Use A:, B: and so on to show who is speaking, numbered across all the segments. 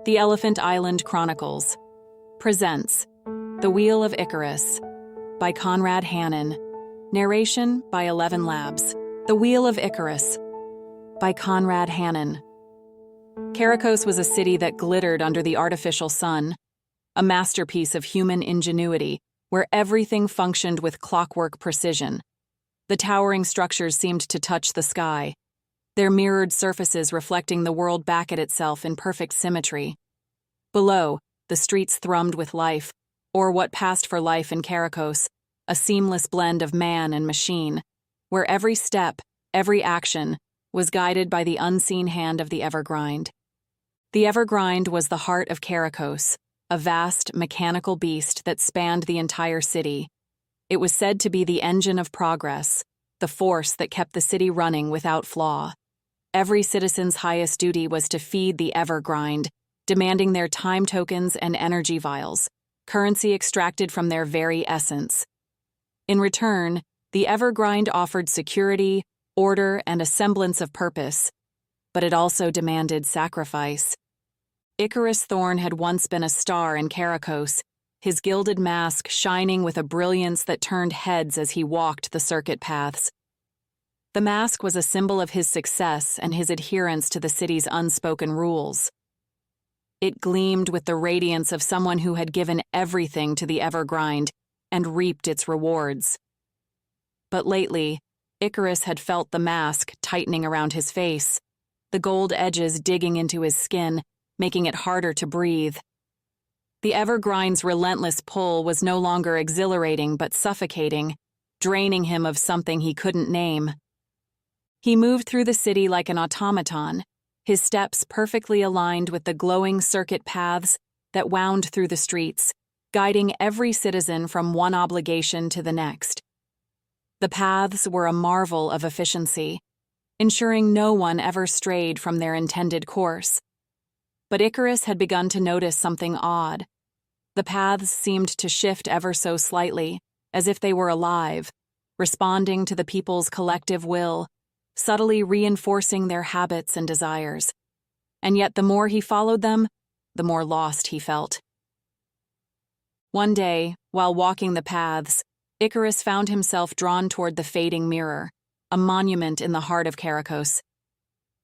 A: The Elephant Island Chronicles presents The Wheel of Icarus by Conrad Hannon. Narration by 11 Labs. The Wheel of Icarus by Conrad Hannon. Karakos was a city that glittered under the artificial sun, a masterpiece of human ingenuity where everything functioned with clockwork precision. The towering structures seemed to touch the sky, their mirrored surfaces reflecting the world back at itself in perfect symmetry. Below, the streets thrummed with life, or what passed for life in Karakos, a seamless blend of man and machine, where every step, every action, was guided by the unseen hand of the Evergrind. The Evergrind was the heart of Karakos, a vast, mechanical beast that spanned the entire city. It was said to be the engine of progress, the force that kept the city running without flaw. Every citizen's highest duty was to feed the Evergrind, demanding their time tokens and energy vials, currency extracted from their very essence. In return, the Evergrind offered security, order, and a semblance of purpose, but it also demanded sacrifice. Icarus Thorne had once been a star in Karakos, his gilded mask shining with a brilliance that turned heads as he walked the circuit paths. The mask was a symbol of his success and his adherence to the city's unspoken rules. It gleamed with the radiance of someone who had given everything to the Evergrind and reaped its rewards. But lately, Icarus had felt the mask tightening around his face, the gold edges digging into his skin, making it harder to breathe. The Evergrind's relentless pull was no longer exhilarating but suffocating, draining him of something he couldn't name. He moved through the city like an automaton, his steps perfectly aligned with the glowing circuit paths that wound through the streets, guiding every citizen from one obligation to the next. The paths were a marvel of efficiency, ensuring no one ever strayed from their intended course. But Icarus had begun to notice something odd. The paths seemed to shift ever so slightly, as if they were alive, responding to the people's collective will, subtly reinforcing their habits and desires. And yet the more he followed them, the more lost he felt. One day, while walking the paths, Icarus found himself drawn toward the fading mirror, a monument in the heart of Karakos.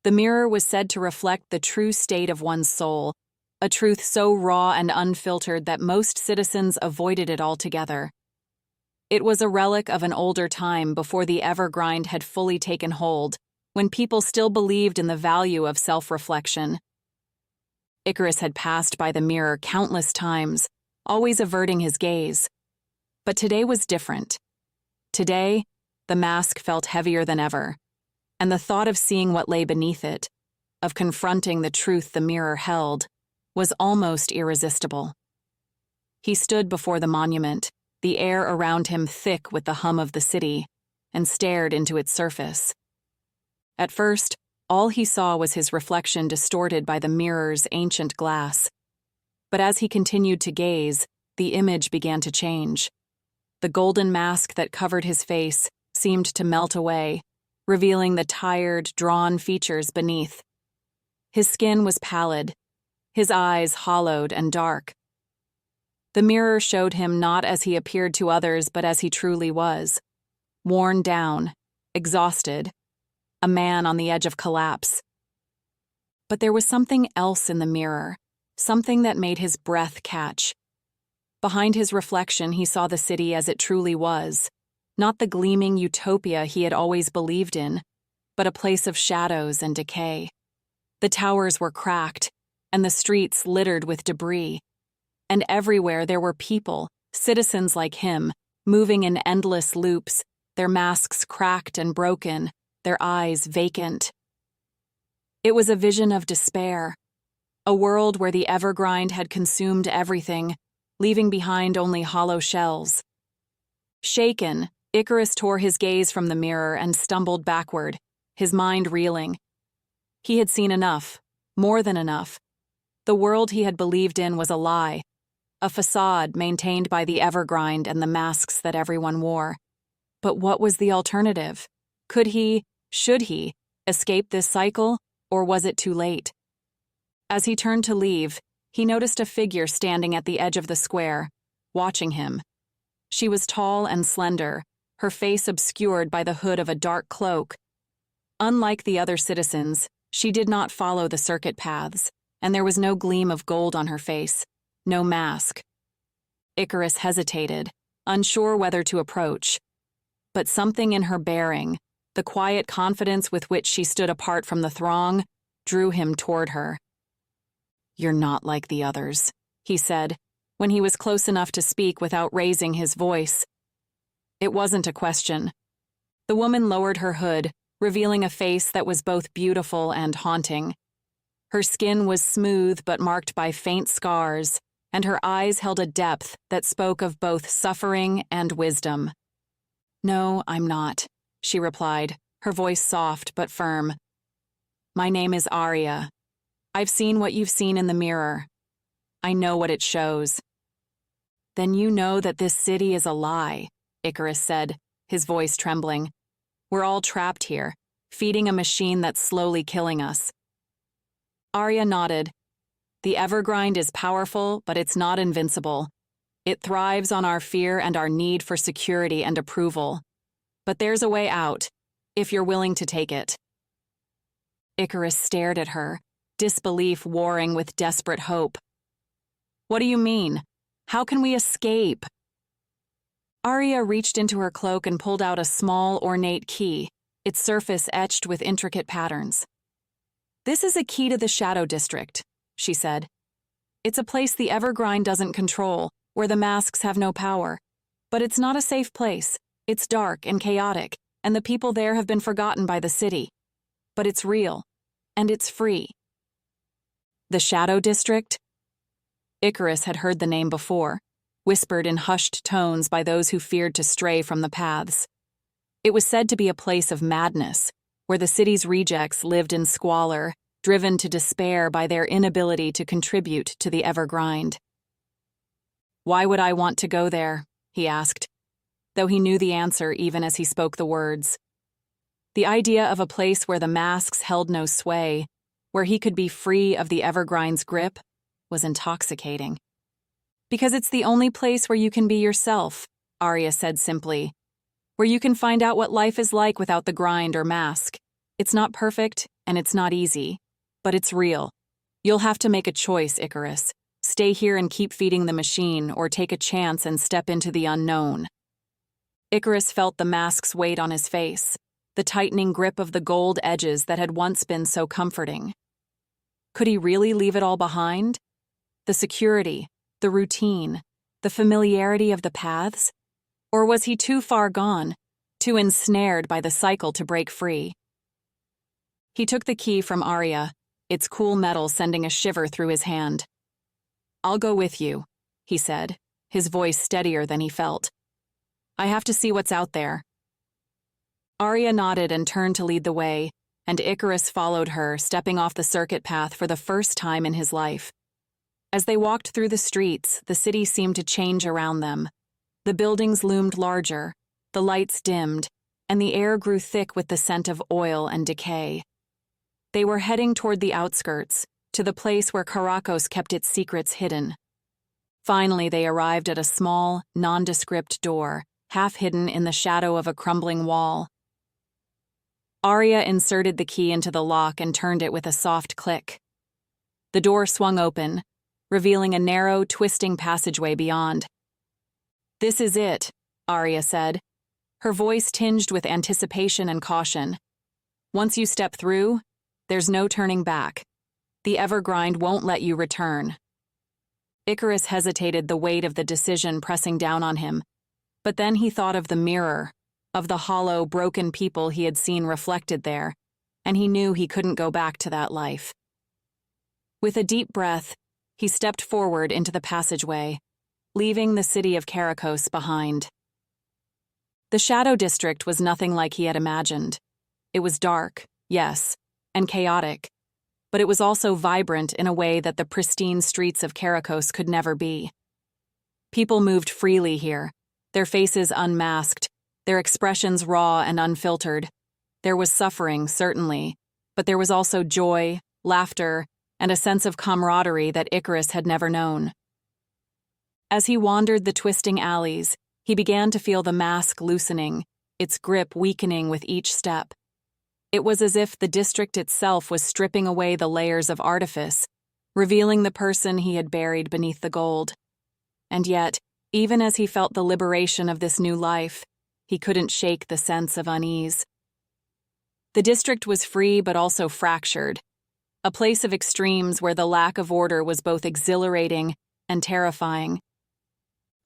A: The mirror was said to reflect the true state of one's soul, a truth so raw and unfiltered that most citizens avoided it altogether. It was a relic of an older time before the Evergrind had fully taken hold, when people still believed in the value of self-reflection. Icarus had passed by the mirror countless times, always averting his gaze. But today was different. Today, the mask felt heavier than ever, and the thought of seeing what lay beneath it, of confronting the truth the mirror held, was almost irresistible. He stood before the monument, the air around him thick with the hum of the city, and stared into its surface. At first, all he saw was his reflection distorted by the mirror's ancient glass. But as he continued to gaze, the image began to change. The golden mask that covered his face seemed to melt away, revealing the tired, drawn features beneath. His skin was pallid, his eyes hollowed and dark. The mirror showed him not as he appeared to others but as he truly was. Worn down, exhausted, a man on the edge of collapse. But there was something else in the mirror, something that made his breath catch. Behind his reflection he saw the city as it truly was, not the gleaming utopia he had always believed in, but a place of shadows and decay. The towers were cracked, and the streets littered with debris. And everywhere there were people, citizens like him, moving in endless loops, their masks cracked and broken, their eyes vacant. It was a vision of despair, a world where the Evergrind had consumed everything, leaving behind only hollow shells. Shaken, Icarus tore his gaze from the mirror and stumbled backward, his mind reeling. He had seen enough, more than enough. The world he had believed in was a lie, a facade maintained by the Evergrind and the masks that everyone wore. But what was the alternative? Should he, escape this cycle, or was it too late? As he turned to leave, he noticed a figure standing at the edge of the square, watching him. She was tall and slender, her face obscured by the hood of a dark cloak. Unlike the other citizens, she did not follow the circuit paths, and there was no gleam of gold on her face, no mask. Icarus hesitated, unsure whether to approach. But something in her bearing, the quiet confidence with which she stood apart from the throng, drew him toward her. "You're not like the others," he said, when he was close enough to speak without raising his voice. It wasn't a question. The woman lowered her hood, revealing a face that was both beautiful and haunting. Her skin was smooth but marked by faint scars, and her eyes held a depth that spoke of both suffering and wisdom. "No, I'm not," she replied, her voice soft but firm. "My name is Arya. I've seen what you've seen in the mirror. I know what it shows." "Then you know that this city is a lie," Icarus said, his voice trembling. "We're all trapped here, feeding a machine that's slowly killing us." Arya nodded. "The Evergrind is powerful, but it's not invincible. It thrives on our fear and our need for security and approval. But there's a way out, if you're willing to take it." Icarus stared at her, disbelief warring with desperate hope. "What do you mean? How can we escape?" Arya reached into her cloak and pulled out a small, ornate key, its surface etched with intricate patterns. "This is a key to the Shadow District," she said. "It's a place the Evergrind doesn't control, where the masks have no power. But it's not a safe place. It's dark and chaotic, and the people there have been forgotten by the city. But it's real, and it's free." The Shadow District? Icarus had heard the name before, whispered in hushed tones by those who feared to stray from the paths. It was said to be a place of madness, where the city's rejects lived in squalor, driven to despair by their inability to contribute to the Evergrind. "Why would I want to go there?" he asked, though he knew the answer even as he spoke the words. The idea of a place where the masks held no sway, where he could be free of the Evergrind's grip, was intoxicating. "Because it's the only place where you can be yourself," Arya said simply. "Where you can find out what life is like without the grind or mask. It's not perfect, and it's not easy, but it's real. You'll have to make a choice, Icarus. Stay here and keep feeding the machine, or take a chance and step into the unknown." Icarus felt the mask's weight on his face, the tightening grip of the gold edges that had once been so comforting. Could he really leave it all behind? The security, the routine, the familiarity of the paths? Or was he too far gone, too ensnared by the cycle to break free? He took the key from Arya, its cool metal sending a shiver through his hand. "I'll go with you," he said, his voice steadier than he felt. "I have to see what's out there." Arya nodded and turned to lead the way, and Icarus followed her, stepping off the circuit path for the first time in his life. As they walked through the streets, the city seemed to change around them. The buildings loomed larger, the lights dimmed, and the air grew thick with the scent of oil and decay. They were heading toward the outskirts, to the place where Karakos kept its secrets hidden. Finally, they arrived at a small, nondescript door, half hidden in the shadow of a crumbling wall. Arya inserted the key into the lock and turned it with a soft click. The door swung open, revealing a narrow, twisting passageway beyond. "This is it," Arya said, her voice tinged with anticipation and caution. "Once you step through, there's no turning back. The Evergrind won't let you return." Icarus hesitated, the weight of the decision pressing down on him. But then he thought of the mirror, of the hollow, broken people he had seen reflected there, and he knew he couldn't go back to that life. With a deep breath, he stepped forward into the passageway, leaving the city of Karakos behind. The Shadow District was nothing like he had imagined. It was dark, yes, and chaotic, but it was also vibrant in a way that the pristine streets of Karakos could never be. People moved freely here, their faces unmasked, their expressions raw and unfiltered. There was suffering, certainly, but there was also joy, laughter, and a sense of camaraderie that Icarus had never known. As he wandered the twisting alleys, he began to feel the mask loosening, its grip weakening with each step. It was as if the district itself was stripping away the layers of artifice, revealing the person he had buried beneath the gold. And yet, even as he felt the liberation of this new life, he couldn't shake the sense of unease. The district was free but also fractured, a place of extremes where the lack of order was both exhilarating and terrifying.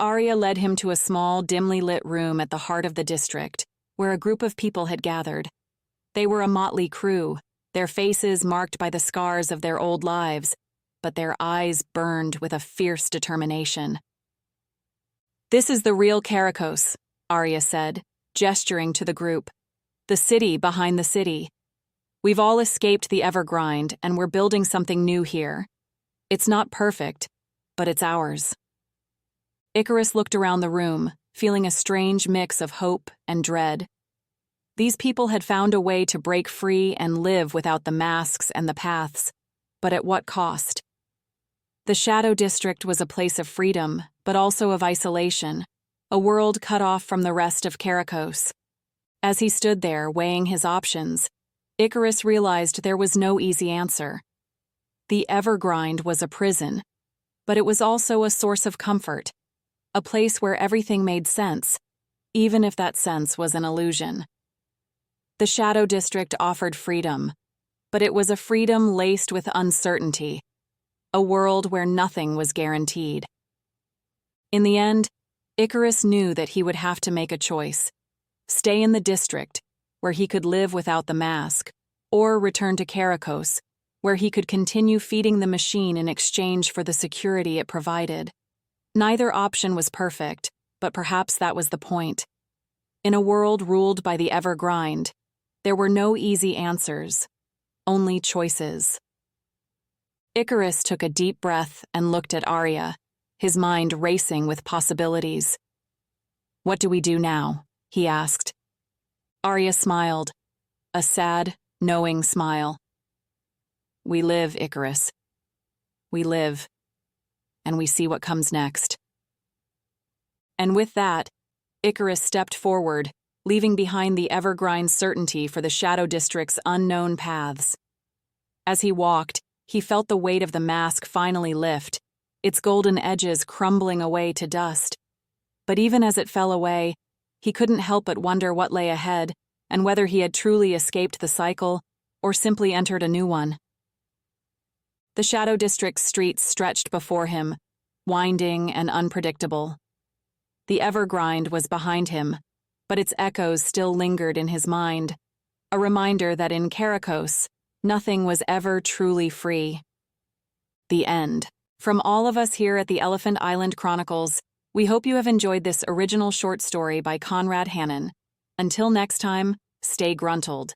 A: Arya led him to a small, dimly lit room at the heart of the district, where a group of people had gathered. They were a motley crew, their faces marked by the scars of their old lives, but their eyes burned with a fierce determination. "This is the real Karakos," Arya said, gesturing to the group. "The city behind the city. We've all escaped the Evergrind, and we're building something new here. It's not perfect, but it's ours." Icarus looked around the room, feeling a strange mix of hope and dread. These people had found a way to break free and live without the masks and the paths, but at what cost? The Shadow District was a place of freedom, but also of isolation, a world cut off from the rest of Karakos. As he stood there, weighing his options, Icarus realized there was no easy answer. The Evergrind was a prison, but it was also a source of comfort, a place where everything made sense, even if that sense was an illusion. The Shadow District offered freedom, but it was a freedom laced with uncertainty, a world where nothing was guaranteed. In the end, Icarus knew that he would have to make a choice: stay in the district, where he could live without the mask, or return to Karakos, where he could continue feeding the machine in exchange for the security it provided. Neither option was perfect, but perhaps that was the point. In a world ruled by the Evergrind, there were no easy answers, only choices. Icarus took a deep breath and looked at Arya, his mind racing with possibilities. "What do we do now?" he asked. Arya smiled, a sad, knowing smile. "We live, Icarus. We live, and we see what comes next." And with that, Icarus stepped forward, leaving behind the Evergrind's certainty for the Shadow District's unknown paths. As he walked, he felt the weight of the mask finally lift, its golden edges crumbling away to dust. But even as it fell away, he couldn't help but wonder what lay ahead and whether he had truly escaped the cycle or simply entered a new one. The Shadow District's streets stretched before him, winding and unpredictable. The Evergrind was behind him, but its echoes still lingered in his mind, a reminder that in Karakos, nothing was ever truly free. The end. From all of us here at the Elephant Island Chronicles, we hope you have enjoyed this original short story by Conrad Hannon. Until next time, stay gruntled.